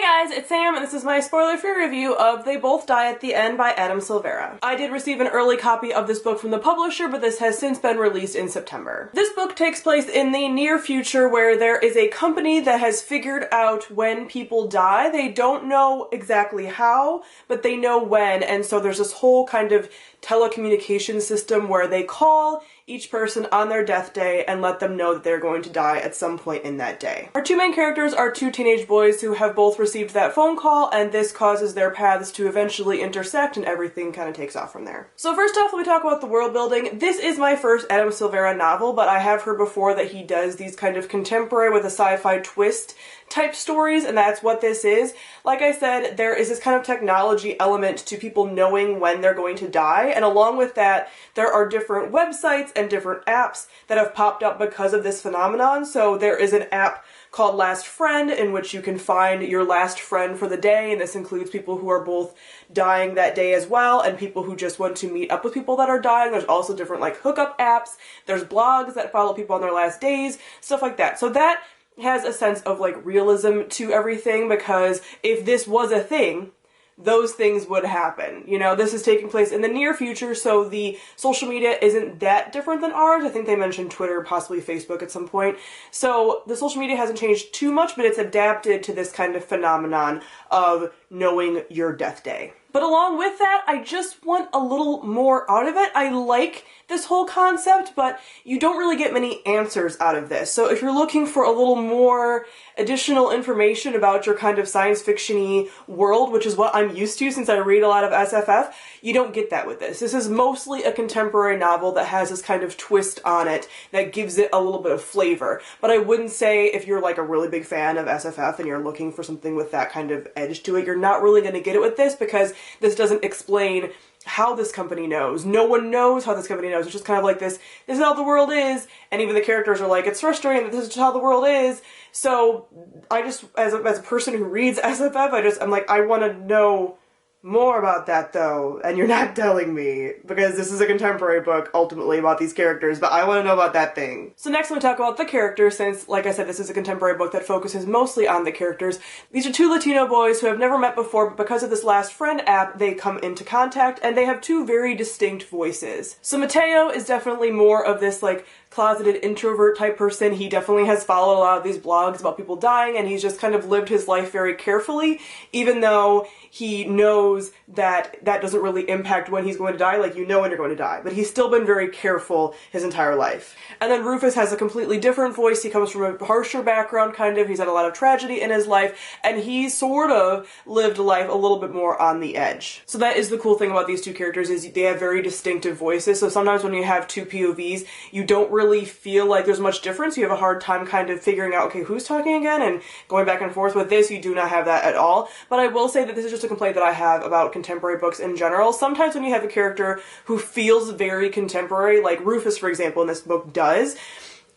Hey guys, it's Sam, and this is my spoiler-free review of They Both Die at the End by Adam Silvera. I did receive an early copy of this book from the publisher, but this has since been released in September. This book takes place in the near future where there is a company that has figured out when people die. They don't know exactly how, but they know when, and so there's this whole kind of telecommunication system where they call each person on their death day and let them know that they're going to die at some point in that day. Our two main characters are two teenage boys who have both received that phone call, and this causes their paths to eventually intersect and everything kind of takes off from there. So first off, let me talk about the world building. This is my first Adam Silvera novel, but I have heard before that he does these kind of contemporary with a sci-fi twist type stories, and that's what this is. Like I said, there is this kind of technology element to people knowing when they're going to die, and along with that, there are different websites and different apps that have popped up because of this phenomenon. So there is an app called Last Friend in which you can find your last friend for the day, and this includes people who are both dying that day as well, and people who just want to meet up with people that are dying. There's also different like hookup apps, there's blogs that follow people on their last days, stuff like that. So that has a sense of like realism to everything, because if this was a thing, those things would happen. You know, this is taking place in the near future, so the social media isn't that different than ours. I think they mentioned Twitter, possibly Facebook at some point. So the social media hasn't changed too much, but it's adapted to this kind of phenomenon of knowing your death day. But along with that, I just want a little more out of it. I like this whole concept, but you don't really get many answers out of this. So if you're looking for a little more additional information about your kind of science fiction-y world, which is what I'm used to since I read a lot of SFF, you don't get that with this. This is mostly a contemporary novel that has this kind of twist on it that gives it a little bit of flavor. But I wouldn't say if you're like a really big fan of SFF and you're looking for something with that kind of edge to it, you're not really going to get it with this, because this doesn't explain how this company knows. No one knows how this company knows. It's just kind of like this is how the world is, and even the characters are like, it's frustrating that this is just how the world is. So I just, as a person who reads SFF, I'm like, I want to know more about that though, and you're not telling me, because this is a contemporary book ultimately about these characters, but I want to know about that thing. So next I'm going to talk about the characters, since like I said, this is a contemporary book that focuses mostly on the characters. These are two Latino boys who have never met before, but because of this Last Friend app, they come into contact, and they have two very distinct voices. So Mateo is definitely more of this like closeted introvert type person. He definitely has followed a lot of these blogs about people dying, and he's just kind of lived his life very carefully, even though he knows that that doesn't really impact when he's going to die. Like, you know when you're going to die, but he's still been very careful his entire life. And then Rufus has a completely different voice. He comes from a harsher background, kind of. He's had a lot of tragedy in his life, and he sort of lived life a little bit more on the edge. So that is the cool thing about these two characters, is they have very distinctive voices. So sometimes when you have two POVs, you don't really feel like there's much difference. You have a hard time kind of figuring out, okay, who's talking again, and going back and forth. With this, you do not have that at all. But I will say that this is just a complaint that I have about contemporary books in general. Sometimes when you have a character who feels very contemporary, like Rufus, for example, in this book does,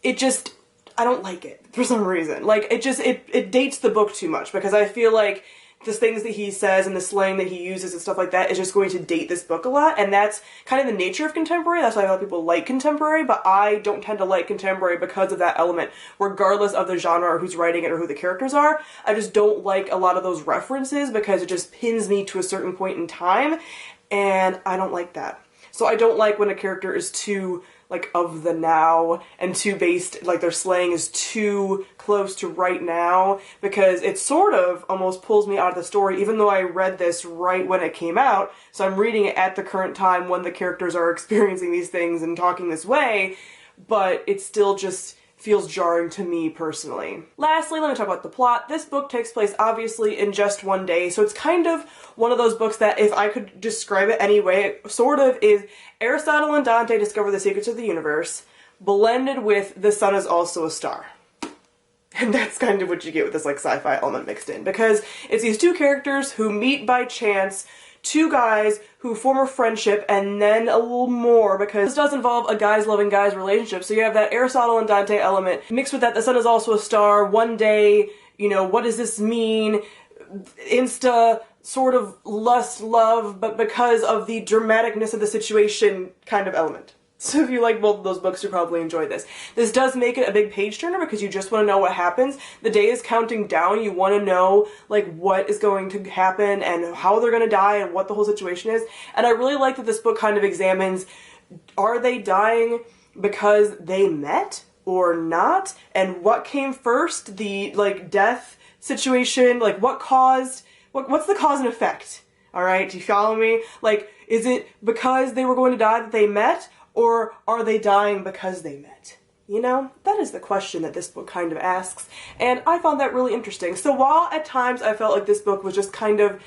it just, I don't like it for some reason. Like, it dates the book too much, because I feel like the things that he says and the slang that he uses and stuff like that is just going to date this book a lot, and that's kind of the nature of contemporary. That's why a lot of people like contemporary, but I don't tend to like contemporary because of that element, regardless of the genre or who's writing it or who the characters are. I just don't like a lot of those references, because it just pins me to a certain point in time, and I don't like that. So I don't like when a character is too like of the now and too based, like their slang is too close to right now, because it sort of almost pulls me out of the story, even though I read this right when it came out. So I'm reading it at the current time when the characters are experiencing these things and talking this way, but it still just feels jarring to me personally. Lastly, let me talk about the plot. This book takes place obviously in just one day, so it's kind of one of those books that, if I could describe it any way, it sort of is Aristotle and Dante discover the secrets of the universe, blended with the sun is also a star. And that's kind of what you get with this like sci-fi element mixed in, because it's these two characters who meet by chance, two guys who form a friendship, and then a little more, because this does involve a guys loving guys relationship. So you have that Aristotle and Dante element mixed with that the sun is also a star, one day, you know, what does this mean? Insta sort of lust, love, but because of the dramaticness of the situation kind of element. So if you like both of those books, you'll probably enjoy this. This does make it a big page turner because you just want to know what happens. The day is counting down. You want to know like what is going to happen and how they're going to die and what the whole situation is. And I really like that this book kind of examines, are they dying because they met or not? And what came first? The like death situation, like what's the cause and effect? All right, do you follow me? Like, is it because they were going to die that they met? Or are they dying because they met? You know, that is the question that this book kind of asks, and I found that really interesting. So while at times I felt like this book was just kind of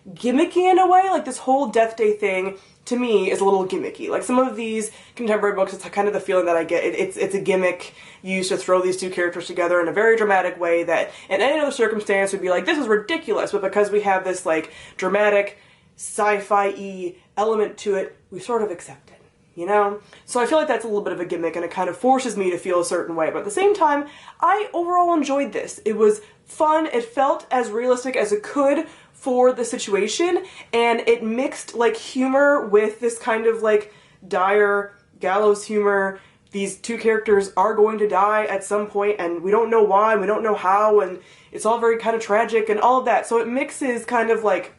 gimmicky in a way, like this whole Death Day thing to me is a little gimmicky. Like some of these contemporary books, it's kind of the feeling that I get. It's a gimmick used to throw these two characters together in a very dramatic way that in any other circumstance would be like, this is ridiculous, but because we have this like dramatic sci-fi-y element to it, we sort of accept it. You know? So I feel like that's a little bit of a gimmick and it kind of forces me to feel a certain way. But at the same time, I overall enjoyed this. It was fun. It felt as realistic as it could for the situation. And it mixed like humor with this kind of like dire gallows humor. These two characters are going to die at some point and we don't know why, and we don't know how, and it's all very kind of tragic and all of that. So it mixes kind of like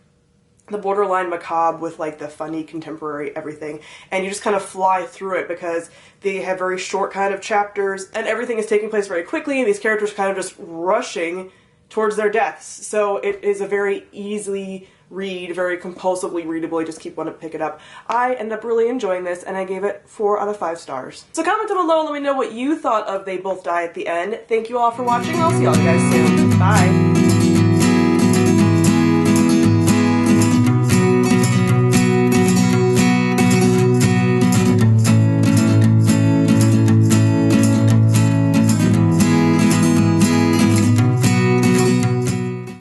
the borderline macabre with like the funny contemporary everything, and you just kind of fly through it because they have very short kind of chapters and everything is taking place very quickly and these characters kind of just rushing towards their deaths. So it is a very easily read, very compulsively readable. You just keep wanting to pick it up. I ended up really enjoying this and I gave it 4 out of 5 stars. So comment down below and let me know what you thought of They Both Die at the End. Thank you all for watching. I'll see y'all guys soon. Bye.